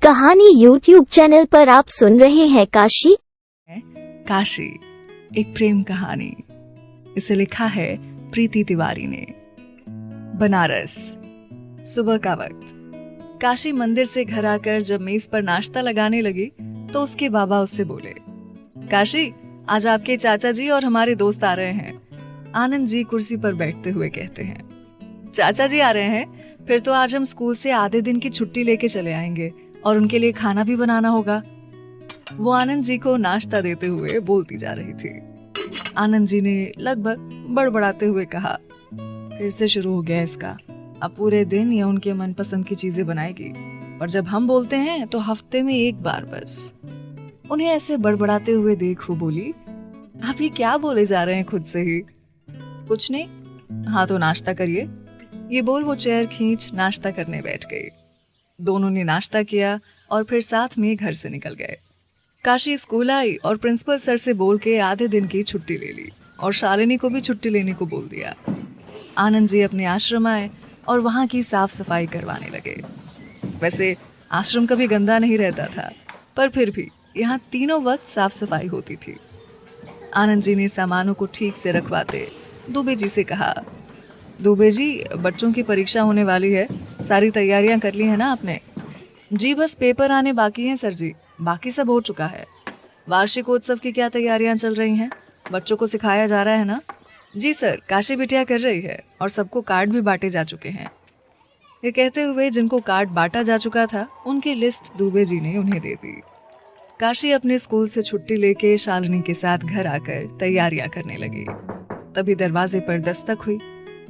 कहानी YouTube channel पर आप सुन रहे हैं काशी। काशी एक प्रेम कहानी। इसे लिखा है प्रीति तिवारी ने। बनारस, सुबह का वक्त। काशी मंदिर से घर आकर जब मेज पर नाश्ता लगाने लगी तो उसके बाबा उससे बोले, काशी आज आपके चाचा जी और हमारे दोस्त आ रहे हैं। आनंद जी कुर्सी पर बैठते हुए कहते हैं, चाचा जी आ रहे हैं, फिर तो आज हम स्कूल से आधे दिन की छुट्टी लेके चले आएंगे और उनके लिए खाना भी बनाना होगा। वो आनंद जी को नाश्ता देते हुए बोलती जा रही थी। आनंद जी ने लगभग बड़बड़ाते हुए कहा, फिर से शुरू हो गया इसका। अब पूरे दिन ये उनके मनपसंद की चीजें बनाएगी, और जब हम बोलते हैं तो हफ्ते में एक बार बस। उन्हें ऐसे बड़बड़ाते हुए देख वो बोली, आप ये क्या बोले जा रहे हैं खुद से ही? कुछ नहीं, हाँ तो नाश्ता करिए। ये बोल वो चेयर खींच नाश्ता करने बैठ गई। दोनों ने नाश्ता किया और फिर साथ में घर से निकल गए। काशी स्कूल आई और प्रिंसिपल सर से बोल के आधे दिन की छुट्टी ले ली और शालिनी को भी छुट्टी लेने को बोल दिया। आनंद जी अपने आश्रम आए और वहाँ की साफ सफाई करवाने लगे। वैसे आश्रम कभी गंदा नहीं रहता था, पर फिर भी यहाँ तीनों वक्त साफ सफाई होती थी। आनंद जी ने सामानों को ठीक से रखवाते दुबे जी से कहा, दुबे जी बच्चों की परीक्षा होने वाली है, सारी तैयारियां कर ली है ना आपने? जी बस पेपर आने बाकी हैं सर जी, बाकी सब हो चुका है। वार्षिकोत्सव की क्या तैयारियां चल रही हैं? बच्चों को सिखाया जा रहा है ना? जी सर, काशी बिटिया कर रही है और सबको कार्ड भी बांटे जा चुके हैं। ये कहते हुए जिनको कार्ड बांटा जा चुका था उनकी लिस्ट दुबे जी ने उन्हें दे दी। काशी अपने स्कूल से छुट्टी लेके शालिनी के साथ घर आकर तैयारियां करने लगी। तभी दरवाजे पर दस्तक हुई।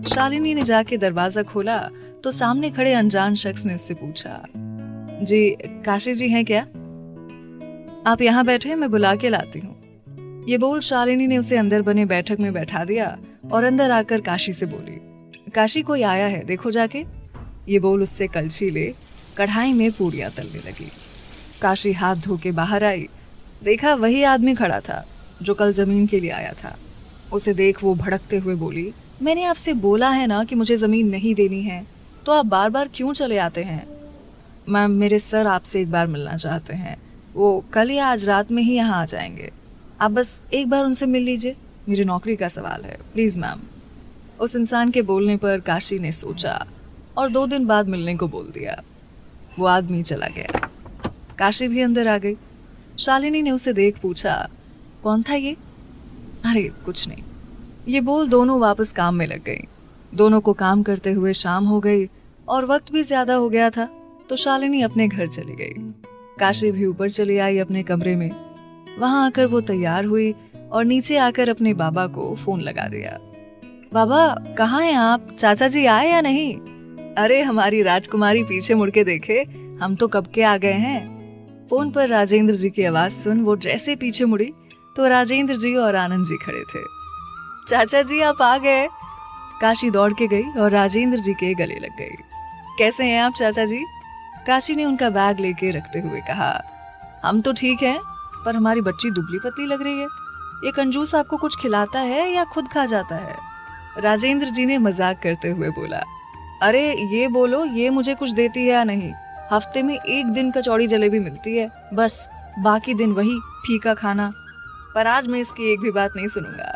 शालिनी ने जाके दरवाजा खोला तो सामने खड़े अनजान शख्स ने उससे पूछा, जी काशी जी हैं क्या? आप यहाँ बैठे, मैं बुला के लाती हूँ। ये बोल शालिनी ने उसे अंदर बने बैठक में बैठा दिया और अंदर आकर काशी से बोली, काशी कोई आया है, देखो जाके। ये बोल उससे कलछी ले कढ़ाई में पूड़ियां तलने लगी। काशी हाथ धो के बाहर आई, देखा वही आदमी खड़ा था जो कल जमीन के लिए आया था। उसे देख वो भड़कते हुए बोली, मैंने आपसे बोला है ना कि मुझे जमीन नहीं देनी है, तो आप बार बार क्यों चले आते हैं? मैम मेरे सर आपसे एक बार मिलना चाहते हैं, वो कल या आज रात में ही यहाँ आ जाएंगे। आप बस एक बार उनसे मिल लीजिए, मेरी नौकरी का सवाल है, प्लीज मैम। उस इंसान के बोलने पर काशी ने सोचा और 2 दिन बाद मिलने को बोल दिया। वो आदमी चला गया। काशी भी अंदर आ गई। शालिनी ने उसे देख पूछा, कौन था ये? अरे कुछ नहीं, ये बोल दोनों वापस काम में लग गई। दोनों को काम करते हुए शाम हो गई और वक्त भी ज्यादा हो गया था, तो शालिनी अपने घर चली गई। काशी भी ऊपर चली आई अपने कमरे में। वहां आकर वो तैयार हुई और नीचे आकर अपने बाबा को फोन लगा दिया। बाबा कहाँ हैं आप? चाचा जी आए या नहीं? अरे हमारी राजकुमारी पीछे मुड़ के देखे, हम तो कब के आ गए हैं। फोन पर राजेंद्र जी की आवाज सुन वो जैसे पीछे मुड़ी तो राजेंद्र जी और आनंद जी खड़े थे। चाचा जी आप आ गए। काशी दौड़ के गई और राजेंद्र जी के गले लग गई। कैसे हैं आप चाचा जी? काशी ने उनका बैग लेके रखते हुए कहा, हम तो ठीक हैं, पर हमारी बच्ची दुबली पतली लग रही है। ये कंजूस आपको कुछ खिलाता है या खुद खा जाता है? राजेंद्र जी ने मजाक करते हुए बोला, अरे ये बोलो ये मुझे कुछ देती है या नहीं? हफ्ते में 1 दिन कचौड़ी जलेबी मिलती है, बस बाकी दिन वही फीका खाना। पर आज मैं इसकी एक भी बात नहीं सुनूंगा।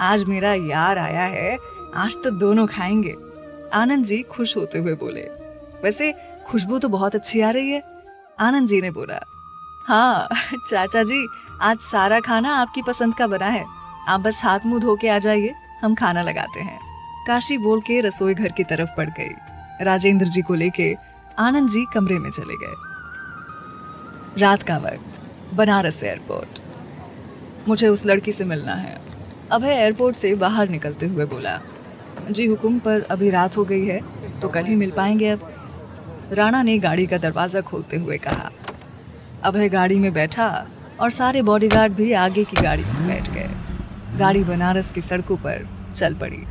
आज मेरा यार आया है, आज तो दोनों खाएंगे। आनंद जी खुश होते हुए बोले, वैसे खुशबू तो बहुत अच्छी आ रही है। आनंद जी ने बोला, हाँ चाचा जी आज सारा खाना आपकी पसंद का बना है, आप बस हाथ मुंह धो के आ जाइए, हम खाना लगाते हैं। काशी बोल के रसोई घर की तरफ बढ़ गई। राजेंद्र जी को लेके आनंद जी कमरे में चले गए। रात का वक्त, बनारस एयरपोर्ट। मुझे उस लड़की से मिलना है। अभय एयरपोर्ट से बाहर निकलते हुए बोला, जी हुकुम, पर अभी रात हो गई है तो कल ही मिल पाएंगे अब। राणा ने गाड़ी का दरवाज़ा खोलते हुए कहा। अभय गाड़ी में बैठा और सारे बॉडीगार्ड भी आगे की गाड़ी में बैठ गए। गाड़ी बनारस की सड़कों पर चल पड़ी।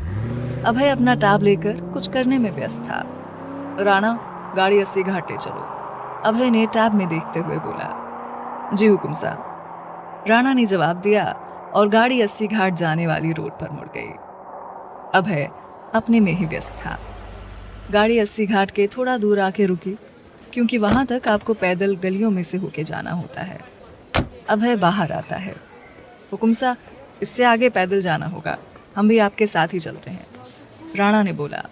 अभय अपना टैब लेकर कुछ करने में व्यस्त था। राणा गाड़ी 80 घाटे चलो, अभय ने टैब में देखते हुए बोला। जी हुकुम साहब, राणा ने जवाब दिया और गाड़ी 80 घाट जाने वाली रोड पर मुड़ गई। अभय अपने में ही व्यस्त था। गाड़ी 80 घाट के थोड़ा दूर आके रुकी। क्योंकि वहां तक आपको पैदल गलियों में से होके जाना होता है। अभय बाहर आता है। हुकुम सा, इससे आगे पैदल जाना होगा, हम भी आपके साथ ही चलते हैं। राणा ने बोला,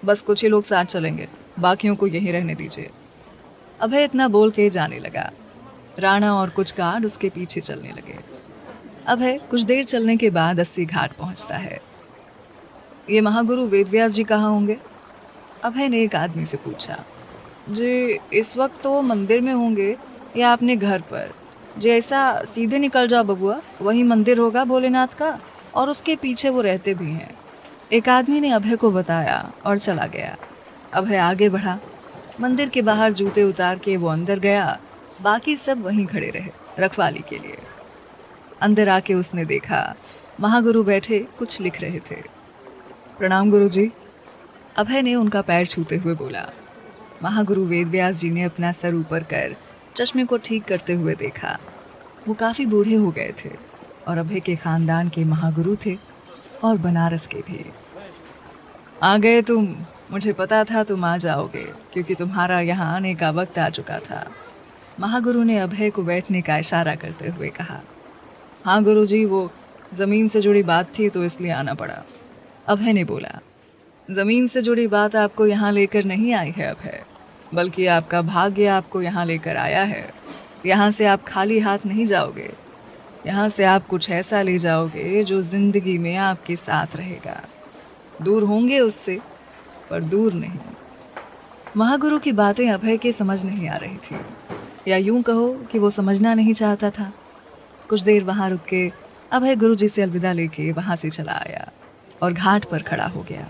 बस कुछ ही लोग साथ चलेंगे, बाकियों को यहीं रहने दीजिए। अभय इतना बोल के जाने लगा। राणा और कुछ गार्ड उसके पीछे चलने लगे। अभय कुछ देर चलने के बाद 80 घाट पहुंचता है। ये महागुरु वेदव्यास जी कहाँ होंगे? अभय ने एक आदमी से पूछा। जी, इस वक्त तो मंदिर में होंगे या अपने घर पर। जी, ऐसा सीधे निकल जाओ बबुआ, वही मंदिर होगा भोलेनाथ का, और उसके पीछे वो रहते भी हैं। एक आदमी ने अभय को बताया और चला गया। अभय आगे बढ़ा। मंदिर के बाहर जूते उतार के वो अंदर गया। बाकी सब वहीं खड़े रहे रखवाली के लिए। अंदर आके उसने देखा महागुरु बैठे कुछ लिख रहे थे। प्रणाम गुरु जी, अभय ने उनका पैर छूते हुए बोला। महागुरु वेदव्यास जी ने अपना सर ऊपर कर चश्मे को ठीक करते हुए देखा। वो काफ़ी बूढ़े हो गए थे और अभय के खानदान के महागुरु थे और बनारस के भी। आ गए तुम, मुझे पता था तुम आ जाओगे, क्योंकि तुम्हारा यहाँ आने का वक्त आ चुका था। महागुरु ने अभय को बैठने का इशारा करते हुए कहा। हाँ गुरु जी, वो ज़मीन से जुड़ी बात थी तो इसलिए आना पड़ा। अभय ने बोला। ज़मीन से जुड़ी बात आपको यहाँ लेकर नहीं आई है अभय, बल्कि आपका भाग्य आपको यहाँ लेकर आया है। यहाँ से आप खाली हाथ नहीं जाओगे। यहाँ से आप कुछ ऐसा ले जाओगे जो ज़िंदगी में आपके साथ रहेगा। दूर होंगे उससे, पर दूर नहीं। महागुरु की बातें अभय के समझ नहीं आ रही थी, या यूं कहो कि वो समझना नहीं चाहता था। कुछ देर वहाँ रुक के अभय गुरु जी से अलविदा लेके वहाँ से चला आया और घाट पर खड़ा हो गया।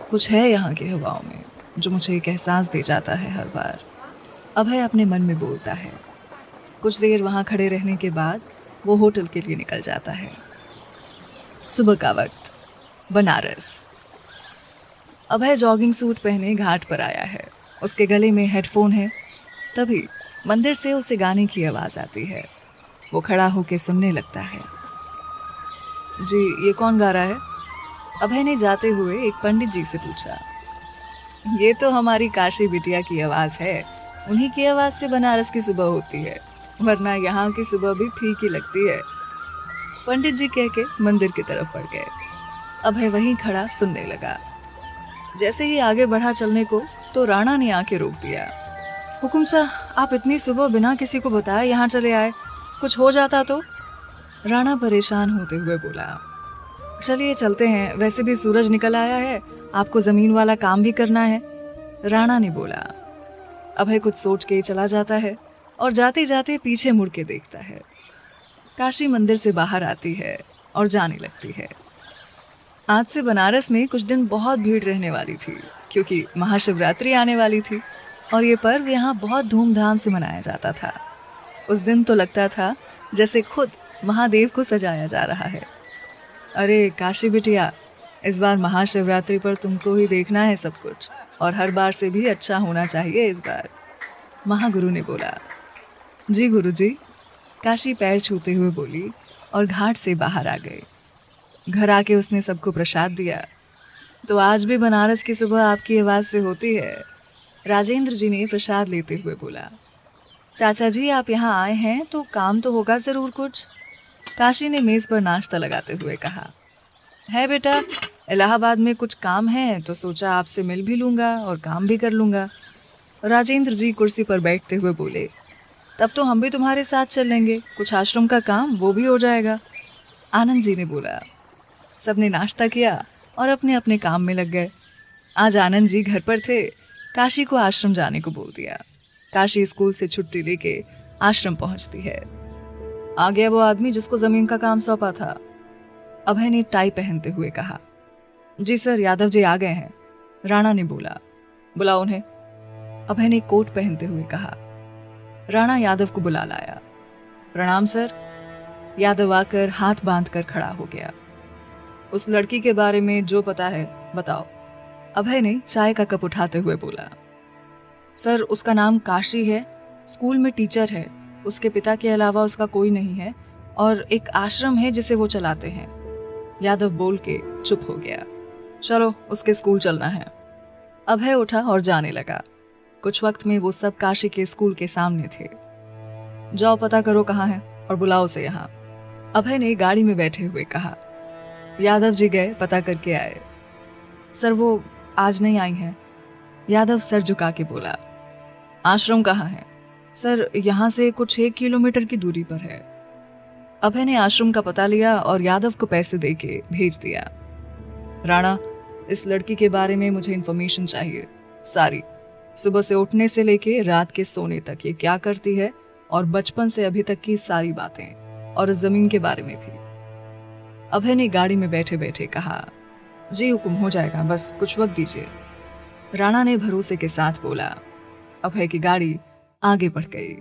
कुछ है यहाँ की हवाओं में जो मुझे एक एहसास दे जाता है हर बार, अभय अपने मन में बोलता है। कुछ देर वहाँ खड़े रहने के बाद वो होटल के लिए निकल जाता है। सुबह का वक्त, बनारस। अभय जॉगिंग सूट पहने घाट पर आया है। उसके गले में हेडफोन है। तभी मंदिर से उसे गाने की आवाज़ आती है। वो खड़ा होकर सुनने लगता है। जी, ये कौन गा रहा है? अभय ने जाते हुए एक पंडित जी से पूछा। ये तो हमारी काशी बिटिया की आवाज़ है। उन्हीं की आवाज़ से बनारस की सुबह होती है, वरना यहाँ की सुबह भी फीकी लगती है। पंडित जी कह के मंदिर की तरफ बढ़ गए। अभय वहीं खड़ा सुनने लगा। जैसे ही आगे बढ़ा चलने को तो राणा ने आके रोक दिया। हुकुम सा, आप इतनी सुबह बिना किसी को बताए यहाँ चले आए, कुछ हो जाता तो? राणा परेशान होते हुए बोला। चलिए चलते हैं, वैसे भी सूरज निकल आया है, आपको ज़मीन वाला काम भी करना है। राणा ने बोला। अभय कुछ सोच के चला जाता है और जाते जाते पीछे मुड़ के देखता है। काशी मंदिर से बाहर आती है और जाने लगती है। आज से बनारस में कुछ दिन बहुत भीड़ रहने वाली थी, क्योंकि महाशिवरात्रि आने वाली थी और ये पर्व यहाँ बहुत धूमधाम से मनाया जाता था। उस दिन तो लगता था जैसे खुद महादेव को सजाया जा रहा है। अरे काशी बिटिया, इस बार महाशिवरात्रि पर तुमको ही देखना है सब कुछ, और हर बार से भी अच्छा होना चाहिए इस बार, महागुरु ने बोला। जी गुरु जी, काशी पैर छूते हुए बोली और घाट से बाहर आ गई। घर आके उसने सबको प्रसाद दिया। तो आज भी बनारस की सुबह आपकी आवाज़ से होती है, राजेंद्र जी ने प्रसाद लेते हुए बोला। चाचा जी, आप यहाँ आए हैं तो काम तो होगा ज़रूर कुछ, काशी ने मेज़ पर नाश्ता लगाते हुए कहा। है बेटा, इलाहाबाद में कुछ काम है तो सोचा आपसे मिल भी लूँगा और काम भी कर लूँगा, राजेंद्र जी कुर्सी पर बैठते हुए बोले। तब तो हम भी तुम्हारे साथ चलेंगे, कुछ आश्रम का काम वो भी हो जाएगा, आनंद जी ने बोला। सबने नाश्ता किया और अपने अपने काम में लग गए। आज आनंद जी घर पर थे, काशी को आश्रम जाने को बोल दिया। काशी स्कूल से छुट्टी लेके आश्रम पहुंचती है। आ गया वो आदमी जिसको जमीन का काम सौंपा था, अभय ने टाई पहनते हुए कहा। जी सर, यादव जी आ गए हैं, राणा ने बोला। बुलाओ उन्हें, अभय ने कोट पहनते हुए कहा। राणा यादव को बुला लाया। प्रणाम सर। यादव आकर हाथ बांधकर खड़ा हो गया। उस लड़की के बारे में जो पता है बताओ, अभय ने चाय का कप उठाते हुए बोला। सर, उसका नाम काशी है, स्कूल में टीचर है, उसके पिता के अलावा उसका कोई नहीं है, और एक आश्रम है जिसे वो चलाते हैं। यादव बोल के चुप हो गया। चलो उसके स्कूल चलना है। अभय उठा और जाने लगा। कुछ वक्त में वो सब काशी के स्कूल के सामने थे। जाओ पता करो कहाँ है और बुलाओ उसे यहाँ, अभय ने गाड़ी में बैठे हुए कहा। यादव जी गए, पता करके आए। सर वो आज नहीं आई हैं, यादव सर झुका के बोला। आश्रम कहाँ है? सर यहाँ से कुछ 1 किलोमीटर की दूरी पर है। अभय ने आश्रम का पता लिया और यादव को पैसे देके भेज दिया। राणा, इस लड़की के बारे में मुझे इन्फॉर्मेशन चाहिए, सारी, सुबह से उठने से लेके रात के सोने तक ये क्या करती है और बचपन से अभी तक की सारी बातें, और इस जमीन के बारे में भी। अभय ने गाड़ी में बैठे बैठे कहा। जी हुक्म हो जाएगा, बस कुछ वक्त दीजिए, राणा ने भरोसे के साथ बोला। अभय की गाड़ी आगे बढ़ गई।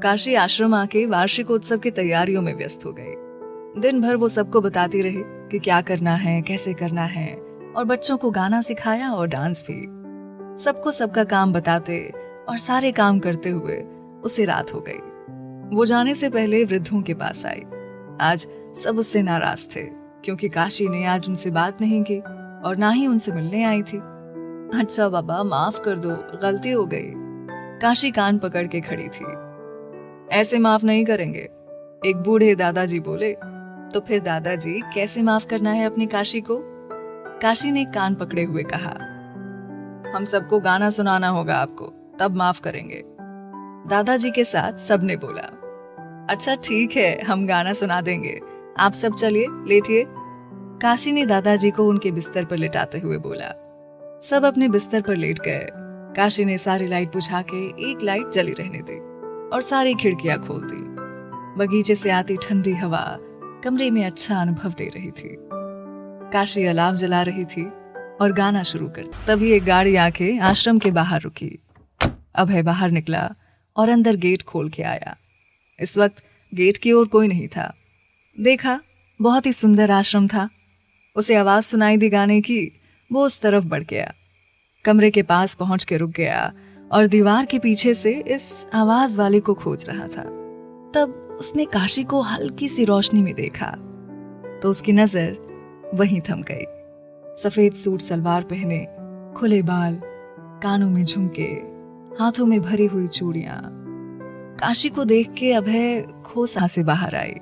काशी आश्रम आके वार्षिक उत्सव की तैयारियों में व्यस्त हो गई। दिन भर वो सबको बताती रही कि क्या करना है, कैसे करना है, और बच्चों को गाना सिखाया और डांस भी। सबको सबका काम बताते और सारे काम करते हुए उसे रात हो गई। वो जाने से पहले वृद्धों के पास आई। आज सब उससे नाराज थे क्योंकि काशी ने आज उनसे बात नहीं की और ना ही उनसे मिलने आई थी। अच्छा बाबा, माफ कर दो, गलती हो गई, काशी कान पकड़ के खड़ी थी। ऐसे माफ नहीं करेंगे, एक बूढ़े दादाजी बोले। तो फिर दादाजी, कैसे माफ करना है अपनी काशी को? काशी ने कान पकड़े हुए कहा। हम सबको गाना सुनाना होगा आपको, तब माफ करेंगे। दादाजी के साथ सबने बोला। अच्छा ठीक है, हम गाना सुना देंगे, आप सब चलिए, लेटिए, काशी ने दादाजी को उनके बिस्तर पर लिटाते हुए बोला। सब अपने बिस्तर पर लेट गए। काशी ने सारी लाइट बुझा के एक लाइट जली रहने दी और सारी खिड़कियां खोल दी। बगीचे से आती ठंडी हवा कमरे में अच्छा अनुभव दे रही थी। काशी अलाव जला रही थी और गाना शुरू कर। तभी एक गाड़ी आके आश्रम के बाहर रुकी। अभय बाहर निकला और अंदर गेट खोल के आया। इस वक्त गेट की ओर कोई नहीं था। देखा, बहुत ही सुंदर आश्रम था। उसे आवाज सुनाई दी गाने की। वो उस तरफ बढ़ गया, कमरे के पास पहुंच के रुक गया और दीवार के पीछे से इस आवाज वाले को खोज रहा था। तब उसने काशी को हल्की सी रोशनी में देखा तो उसकी नजर वहीं थम गई। सफेद सूट सलवार पहने, खुले बाल, कानों में झुमके, हाथों में भरी हुई चूड़ियां। काशी को देख के अभय खोसा से बाहर आई।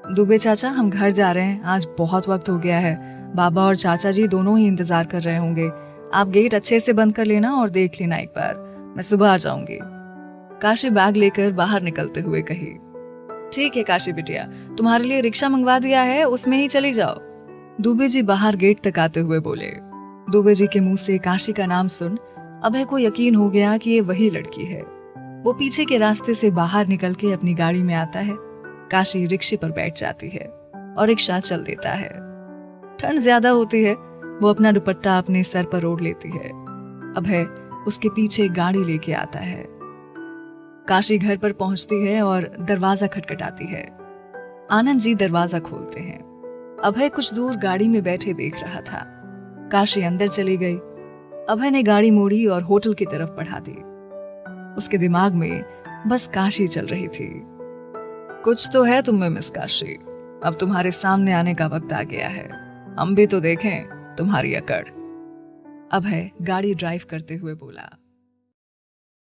दुबे चाचा, हम घर जा रहे हैं, आज बहुत वक्त हो गया है। बाबा और चाचा जी दोनों ही इंतजार कर रहे होंगे। आप गेट अच्छे से बंद कर लेना और देख लेना एक बार, मैं सुबह आ जाऊंगी। काशी बैग लेकर बाहर निकलते हुए कही। ठीक है काशी बिटिया, तुम्हारे लिए रिक्शा मंगवा दिया है, उसमें ही चली जाओ, दुबे जी बाहर गेट तक आते हुए बोले। दुबे जी के मुंह से काशी का नाम सुन अभय को यकीन हो गया कि ये वही लड़की है। वो पीछे के रास्ते से बाहर निकल के अपनी गाड़ी में आता है। काशी रिक्शे पर बैठ जाती है और रिक्शा चल देता है। ठंड ज्यादा होती है, वो अपना दुपट्टा अपने सर पर ओढ़ लेती है। अभय उसके पीछे गाड़ी लेके आता है। काशी घर पर पहुंचती है और दरवाजा खटखटाती है। आनंद जी दरवाजा खोलते हैं। अभय कुछ दूर गाड़ी में बैठे देख रहा था। काशी अंदर चली गई। अभय ने गाड़ी मोड़ी और होटल की तरफ बढ़ा दी। उसके दिमाग में बस काशी चल रही थी। कुछ तो है तुम में मिस काशी, अब तुम्हारे सामने आने का वक्त आ गया है, हम भी तो देखें तुम्हारी अकड़। अभय गाड़ी ड्राइव करते हुए बोला।